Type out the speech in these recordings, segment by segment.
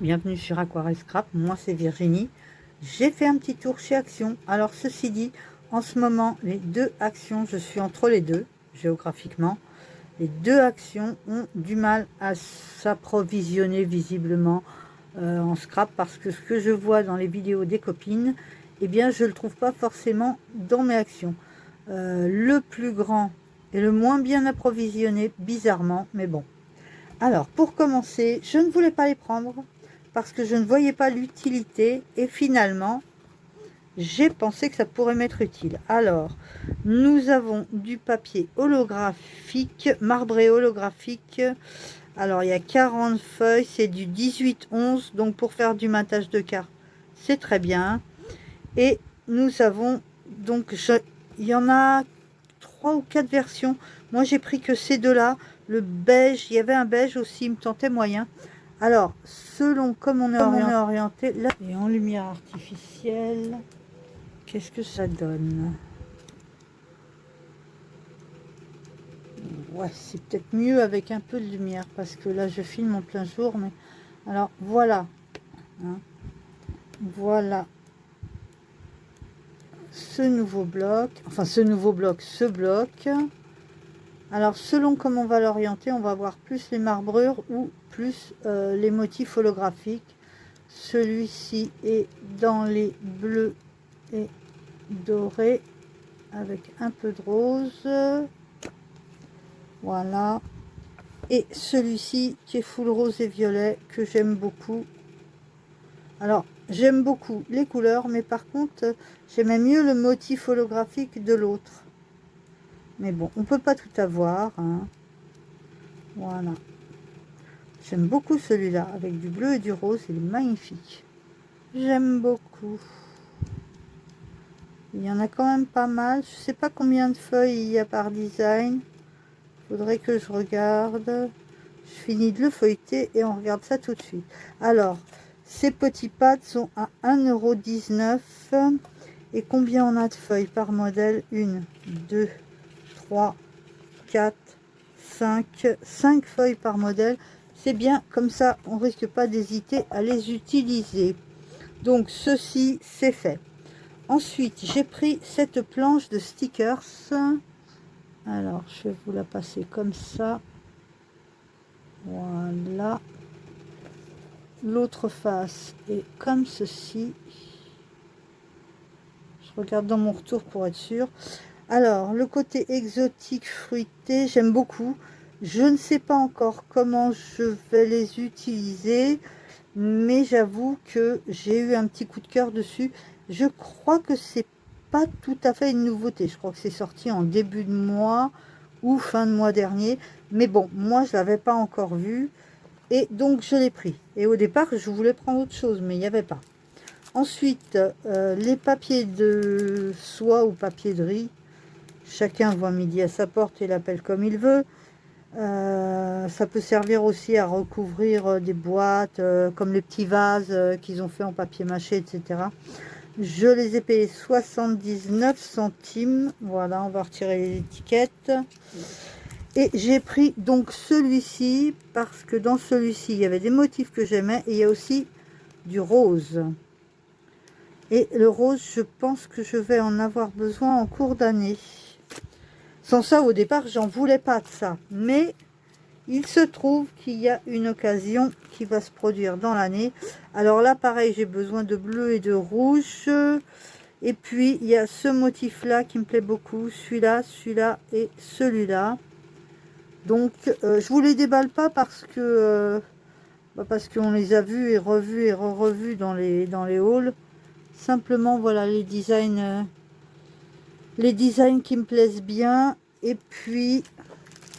bienvenue sur Aquarelle Scrap, moi c'est Virginie. J'ai fait un petit tour chez Action. Alors ceci dit, en ce moment les deux Actions, je suis entre les deux, géographiquement. Les deux Actions ont du mal à s'approvisionner visiblement en scrap, parce que ce que je vois dans les vidéos des copines, eh bien je ne le trouve pas forcément dans mes Actions. Le plus grand est le moins bien approvisionné, bizarrement, mais bon. Alors, pour commencer, je ne voulais pas les prendre parce que je ne voyais pas l'utilité et finalement, j'ai pensé que ça pourrait m'être utile. Alors, nous avons du papier holographique, marbré holographique. Alors, il y a 40 feuilles, c'est du 18-11, donc pour faire du matage de cartes, c'est très bien. Et nous avons, donc, il y en a 3 ou 4 versions. Moi, j'ai pris que ces deux-là. Le beige, il y avait un beige aussi, il me tentait moyen. Alors, selon comme on est orienté, là, et en lumière artificielle, qu'est-ce que ça donne? Ouais, c'est peut-être mieux avec un peu de lumière, parce que là, je filme en plein jour. Mais alors, voilà. Hein. Voilà. Ce nouveau bloc. Enfin, ce bloc. Alors, selon comment on va l'orienter, on va voir plus les marbrures ou plus les motifs holographiques. Celui-ci est dans les bleus et dorés avec un peu de rose. Voilà. Et celui-ci qui est full rose et violet, que j'aime beaucoup. Alors, j'aime beaucoup les couleurs, mais par contre, j'aimais mieux le motif holographique de l'autre. Mais bon, on peut pas tout avoir. Hein. Voilà. J'aime beaucoup celui-là, avec du bleu et du rose, il est magnifique. J'aime beaucoup. Il y en a quand même pas mal. Je sais pas combien de feuilles il y a par design. Faudrait que je regarde. Je finis de le feuilleter et on regarde ça tout de suite. Alors, ces petits pads sont à 1,19 €. Et combien on a de feuilles par modèle? 1, 2, 3, 4, 5 feuilles par modèle. C'est bien, comme ça on risque pas d'hésiter à les utiliser. Donc ceci c'est fait. Ensuite j'ai pris cette planche de stickers. Alors je vais vous la passer comme ça. Voilà. L'autre face est comme ceci. Je regarde dans mon retour pour être sûr. Alors le côté exotique fruité, j'aime beaucoup. Je ne sais pas encore comment je vais les utiliser, mais j'avoue que j'ai eu un petit coup de cœur dessus. Je crois que c'est pas tout à fait une nouveauté. Je crois que c'est sorti en début de mois ou fin de mois dernier. Mais bon, moi, je l'avais pas encore vu. Et donc, je l'ai pris. Et au départ, je voulais prendre autre chose, mais il n'y avait pas. Ensuite, les papiers de soie ou papier de riz. Chacun voit midi à sa porte et l'appelle comme il veut. Ça peut servir aussi à recouvrir des boîtes, comme les petits vases qu'ils ont fait en papier mâché, etc. Je les ai payés 79 centimes. Voilà, on va retirer les étiquettes. Et j'ai pris donc celui-ci, parce que dans celui-ci, il y avait des motifs que j'aimais, et il y a aussi du rose. Et le rose, je pense que je vais en avoir besoin en cours d'année. Sans ça, au départ, j'en voulais pas de ça. Mais il se trouve qu'il y a une occasion qui va se produire dans l'année. Alors là, pareil, j'ai besoin de bleu et de rouge. Et puis, il y a ce motif-là qui me plaît beaucoup. Celui-là, celui-là et celui-là. Donc, je vous les déballe pas parce que parce qu'on les a vus et revus et revus dans les hauls. Simplement, voilà, les designs qui me plaisent bien. Et puis,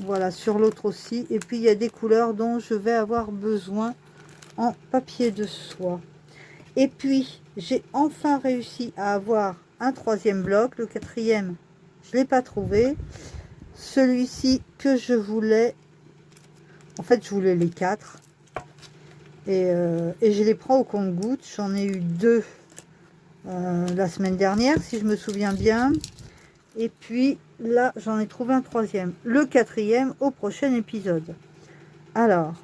voilà, sur l'autre aussi. Et puis, il y a des couleurs dont je vais avoir besoin en papier de soie. Et puis, j'ai enfin réussi à avoir un troisième bloc. Le quatrième, je ne l'ai pas trouvé. Celui-ci que je voulais, en fait, je voulais les 4. Et je les prends au compte-gouttes. J'en ai eu 2 la semaine dernière, si je me souviens bien. Et puis là, j'en ai trouvé un troisième. Le quatrième au prochain épisode. Alors,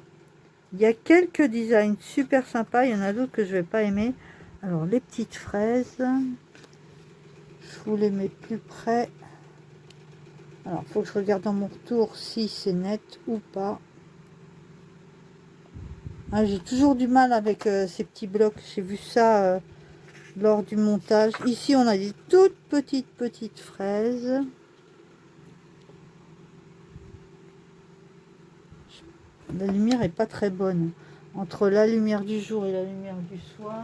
Il y a quelques designs super sympas, il y en a d'autres que je vais pas aimer. Alors les petites fraises, je vous les mets plus près. Alors faut que je regarde dans mon retour si c'est net ou pas. Ah, j'ai toujours du mal avec ces petits blocs, j'ai vu ça lors du montage. Ici on a des toutes petites fraises. La lumière est pas très bonne. Entre la lumière du jour et la lumière du soir.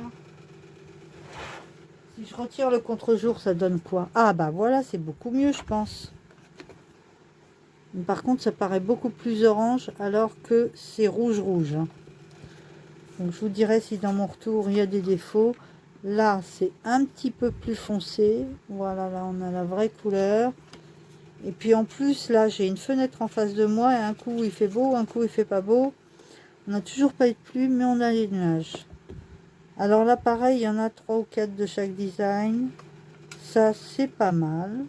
Si je retire le contre-jour, ça donne quoi? Ah bah voilà, c'est beaucoup mieux, je pense. Par contre, ça paraît beaucoup plus orange alors que c'est rouge. Hein. Donc je vous dirai si dans mon retour il y a des défauts. Là, c'est un petit peu plus foncé. Voilà, là on a la vraie couleur. Et puis en plus, là, j'ai une fenêtre en face de moi et un coup il fait beau, un coup il fait pas beau. On n'a toujours pas eu de pluie, mais on a les nuages. Alors là, pareil, il y en a 3 ou 4 de chaque design. Ça, c'est pas mal.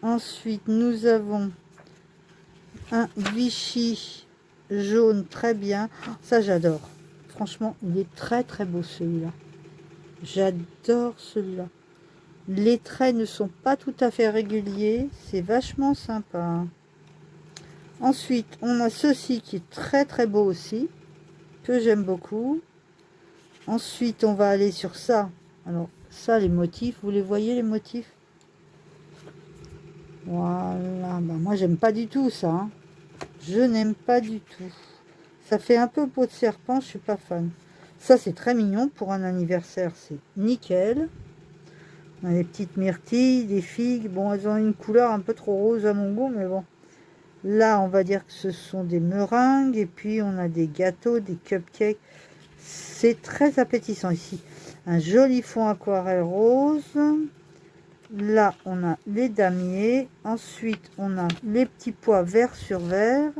Ensuite, nous avons un Vichy jaune, très bien. Ça, j'adore. Franchement, il est très beau celui-là. J'adore celui-là. Les traits ne sont pas tout à fait réguliers. C'est vachement sympa. Ensuite, on a ceci qui est très beau aussi, que j'aime beaucoup. Ensuite, on va aller sur ça. Alors, ça, les motifs, vous les voyez, les motifs? Voilà, bah, moi, j'aime pas du tout ça. Hein. Je n'aime pas du tout. Ça fait un peu peau de serpent, je suis pas fan. Ça, c'est très mignon. Pour un anniversaire, c'est nickel. On a des petites myrtilles, des figues. Bon, elles ont une couleur un peu trop rose à mon goût, mais bon. Là, on va dire que ce sont des meringues. Et puis, on a des gâteaux, des cupcakes. C'est très appétissant ici. Un joli fond aquarelle rose. Là, on a les damiers. Ensuite, on a les petits pois vert sur vert.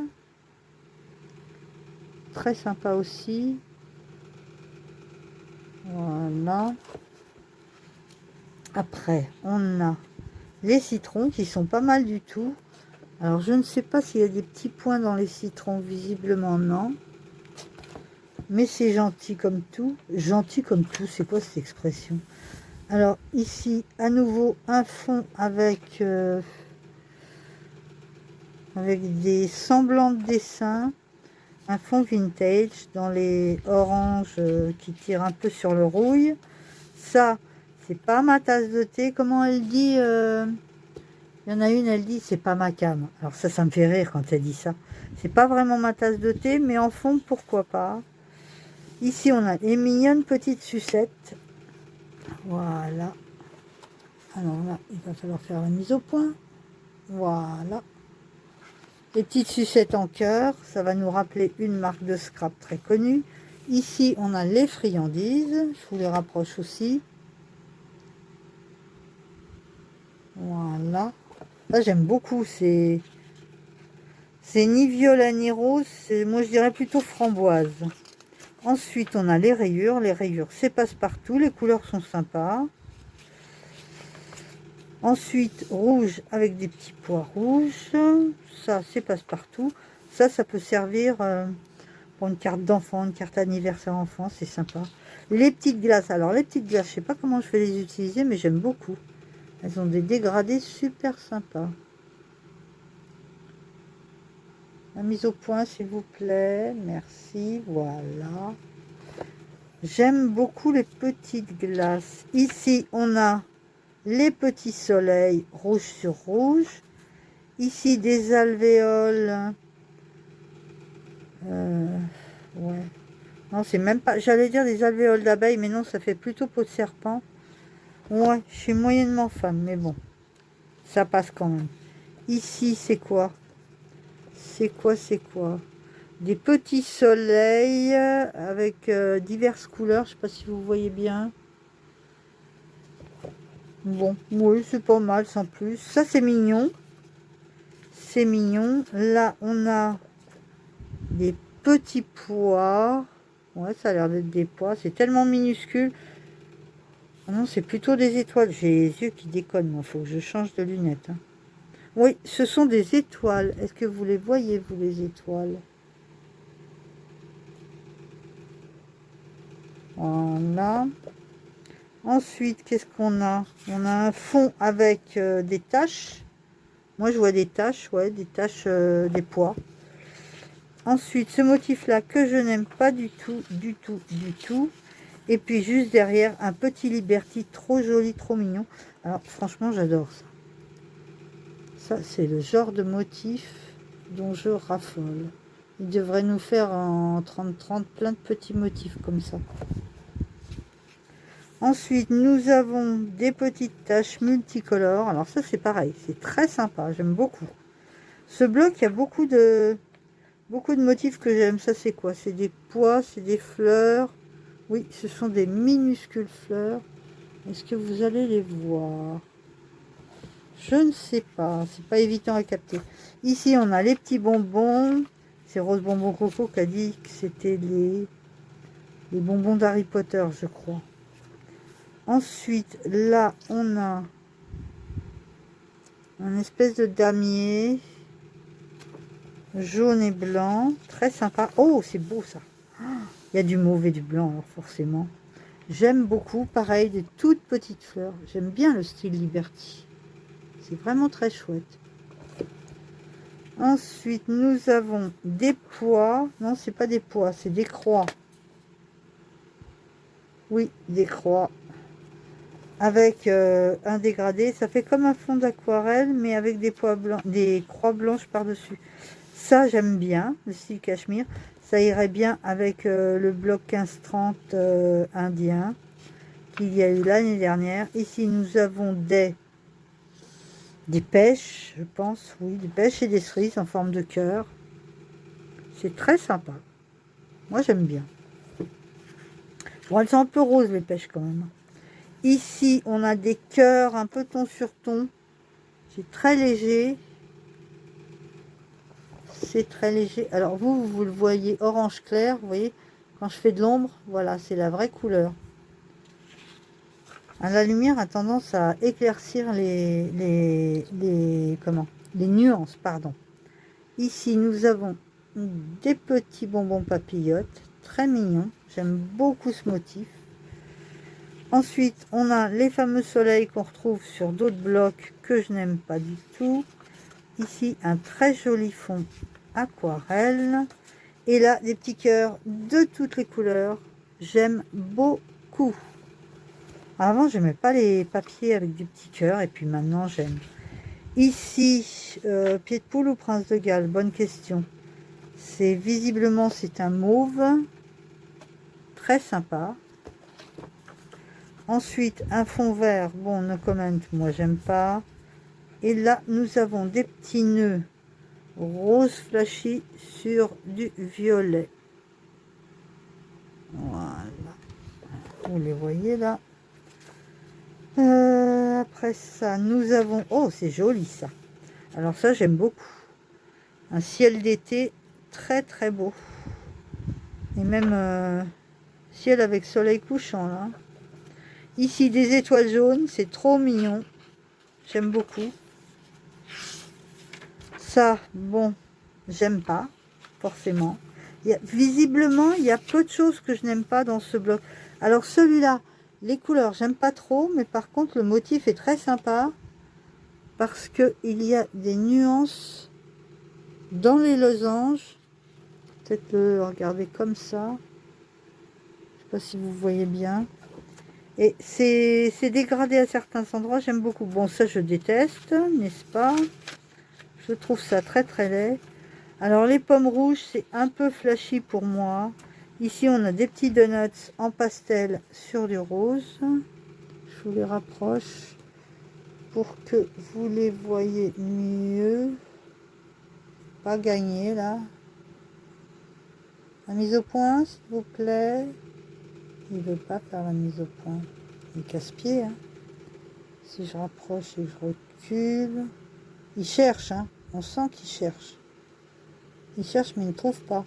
Très sympa aussi. Voilà. Après, on a les citrons qui sont pas mal du tout. Alors, je ne sais pas s'il y a des petits points dans les citrons. Visiblement, non. Mais c'est gentil comme tout. Gentil comme tout, c'est quoi cette expression? Alors, ici, à nouveau, un fond avec des semblants de dessins. Un fond vintage dans les oranges qui tirent un peu sur le rouille. Ça, c'est pas ma tasse de thé. Comment elle dit il y en a une, elle dit c'est pas ma cam. Alors ça me fait rire quand elle dit ça. C'est pas vraiment ma tasse de thé, mais en fond, pourquoi pas. Ici, on a les mignonnes petites sucettes. Voilà. Alors là, il va falloir faire la mise au point. Voilà. Les petites sucettes en cœur, ça va nous rappeler une marque de scrap très connue. Ici, on a les friandises. Je vous les rapproche aussi. Voilà. Là, j'aime beaucoup. C'est ni violet ni rose. Moi, je dirais plutôt framboise. Ensuite, on a les rayures. Les rayures, c'est passe-partout. Les couleurs sont sympas. Ensuite, rouge avec des petits pois rouges. Ça, c'est passe-partout. Ça peut servir pour une carte d'enfant, une carte anniversaire enfant. C'est sympa. Les petites glaces. Alors, les petites glaces, je sais pas comment je vais les utiliser, mais j'aime beaucoup. Elles ont des dégradés super sympas. La mise au point, s'il vous plaît. Merci. Voilà. J'aime beaucoup les petites glaces. Ici, on a les petits soleils rouge sur rouge. Ici, des alvéoles. Ouais. Non, c'est même pas... J'allais dire des alvéoles d'abeilles, mais non, ça fait plutôt peau de serpent. Ouais, je suis moyennement fan, mais bon. Ça passe quand même. Ici, c'est quoi? C'est quoi? Des petits soleils avec diverses couleurs. Je sais pas si vous voyez bien. Bon, oui, c'est pas mal sans plus. Ça, c'est mignon. C'est mignon. Là, on a des petits pois. Ouais, ça a l'air d'être des pois. C'est tellement minuscule. Ah non, c'est plutôt des étoiles. J'ai les yeux qui déconnent. Moi, faut que je change de lunettes. Hein. Oui, ce sont des étoiles. Est-ce que vous les voyez, vous, les étoiles? Voilà. Ensuite, qu'est-ce qu'on a? On a un fond avec des taches. Moi, je vois des taches, ouais, des taches, des pois. Ensuite, ce motif-là que je n'aime pas du tout, du tout, du tout. Et puis, juste derrière, un petit Liberty trop joli, trop mignon. Alors, franchement, j'adore ça. Ça, c'est le genre de motif dont je raffole. Il devrait nous faire en 30-30 plein de petits motifs comme ça. Ensuite, nous avons des petites taches multicolores. Alors ça, c'est pareil, c'est très sympa, j'aime beaucoup. Ce bloc, il y a beaucoup de motifs que j'aime. Ça, c'est quoi? C'est des pois, c'est des fleurs. Oui, ce sont des minuscules fleurs. Est-ce que vous allez les voir? Je ne sais pas, c'est pas évident à capter. Ici, on a les petits bonbons. C'est Rose Bonbon Coco qui a dit que c'était les bonbons d'Harry Potter, je crois. Ensuite, là, on a un espèce de damier jaune et blanc, très sympa. Oh, c'est beau ça. Il y a du mauve et du blanc, alors forcément. J'aime beaucoup, pareil, des toutes petites fleurs. J'aime bien le style Liberty. C'est vraiment très chouette. Ensuite, nous avons des pois. Non, c'est pas des pois, c'est des croix. Oui, des croix. Avec un dégradé. Ça fait comme un fond d'aquarelle, mais avec des pois blancs, des croix blanches par-dessus. Ça, j'aime bien, le style cachemire. Ça irait bien avec le bloc 1530 indien qu'il y a eu l'année dernière. Ici, nous avons des pêches, je pense, oui, des pêches et des cerises en forme de cœur. C'est très sympa. Moi, j'aime bien. Bon, elles sont un peu roses, les pêches, quand même. Ici, on a des cœurs un peu ton sur ton. C'est très léger. C'est très léger. Alors, vous le voyez orange clair, vous voyez, quand je fais de l'ombre, voilà, c'est la vraie couleur. La lumière a tendance à éclaircir les nuances, pardon. Ici, nous avons des petits bonbons papillotes, très mignons. J'aime beaucoup ce motif. Ensuite, on a les fameux soleils qu'on retrouve sur d'autres blocs que je n'aime pas du tout. Ici, un très joli fond aquarelle. Et là, des petits cœurs de toutes les couleurs. J'aime beaucoup. Avant, je n'aimais pas les papiers avec du petit cœur. Et puis maintenant, j'aime. Ici, pied de poule ou prince de Galles? Bonne question. C'est visiblement, c'est un mauve. Très sympa. Ensuite, un fond vert. Bon, no comment, moi, j'aime pas. Et là, nous avons des petits nœuds rose flashy sur du violet. Voilà. Vous les voyez là. Après ça, nous avons... Oh, c'est joli ça. Alors ça, j'aime beaucoup. Un ciel d'été très très beau. Et même ciel avec soleil couchant là. Ici, des étoiles jaunes. C'est trop mignon. J'aime beaucoup. Ça, bon, j'aime pas, forcément. Visiblement, il y a peu de choses que je n'aime pas dans ce bloc. Alors celui-là, les couleurs, j'aime pas trop, mais par contre, le motif est très sympa parce que il y a des nuances dans les losanges. Peut-être le regarder comme ça. Je sais pas si vous voyez bien. Et c'est dégradé à certains endroits, j'aime beaucoup. Bon, ça, je déteste, n'est-ce pas? Je trouve ça très très laid. Alors les pommes rouges, c'est un peu flashy pour moi. Ici, on a des petits donuts en pastel sur du rose. Je vous les rapproche pour que vous les voyez mieux. Pas gagné là. La mise au point, s'il vous plaît. Il veut pas faire la mise au point. Il casse-pied. Hein. Si je rapproche et que je recule. Il cherche, hein. On sent qu'il cherche. Il cherche mais il ne trouve pas.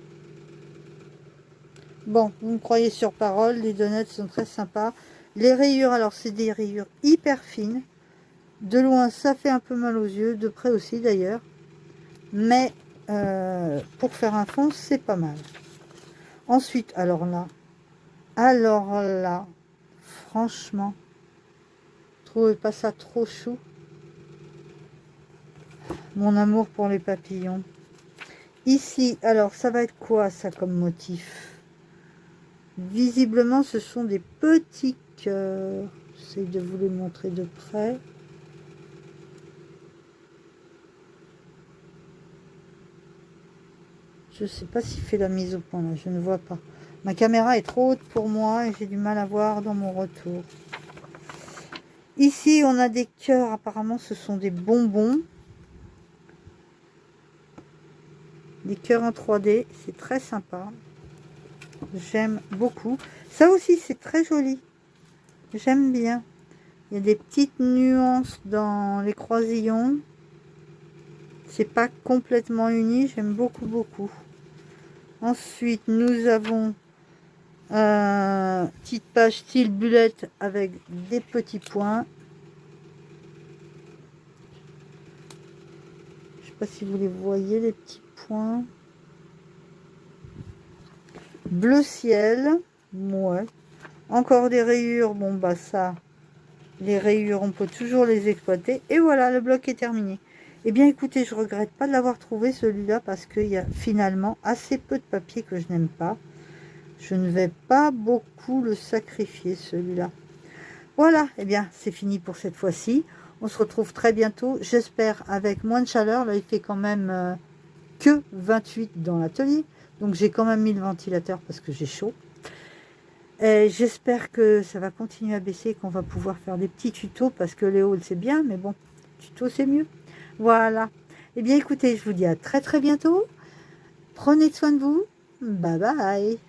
Bon, vous me croyez sur parole, les donuts sont très sympas. Les rayures, alors c'est des rayures hyper fines. De loin, ça fait un peu mal aux yeux, de près aussi d'ailleurs. Mais pour faire un fond, c'est pas mal. Ensuite, alors là, franchement, trouvez pas ça trop chou? Mon amour pour les papillons. Ici, alors, ça va être quoi, ça, comme motif? Visiblement, ce sont des petits cœurs. J'essaie de vous les montrer de près. Je ne sais pas s'il fait la mise au point, là, je ne vois pas. Ma caméra est trop haute pour moi et j'ai du mal à voir dans mon retour. Ici, on a des cœurs. Apparemment, ce sont des bonbons. Des cœurs en 3D. C'est très sympa. J'aime beaucoup. Ça aussi, c'est très joli. J'aime bien. Il y a des petites nuances dans les croisillons. C'est pas complètement uni. J'aime beaucoup, beaucoup. Ensuite, nous avons petite page style bullette avec des petits points. Je sais pas si vous les voyez, les petits points. Bleu ciel. Ouais. Encore des rayures. Bon, bah ça, les rayures, on peut toujours les exploiter. Et voilà, le bloc est terminé. Eh bien, écoutez, je regrette pas de l'avoir trouvé celui-là parce qu'il y a finalement assez peu de papier que je n'aime pas. Je ne vais pas beaucoup le sacrifier, celui-là. Voilà, eh bien, c'est fini pour cette fois-ci. On se retrouve très bientôt, j'espère, avec moins de chaleur. Là, il fait quand même que 28 dans l'atelier. Donc, j'ai quand même mis le ventilateur parce que j'ai chaud. J'espère que ça va continuer à baisser et qu'on va pouvoir faire des petits tutos parce que les hauls, c'est bien, mais bon, tuto, c'est mieux. Voilà. Eh bien, écoutez, je vous dis à très, très bientôt. Prenez soin de vous. Bye bye.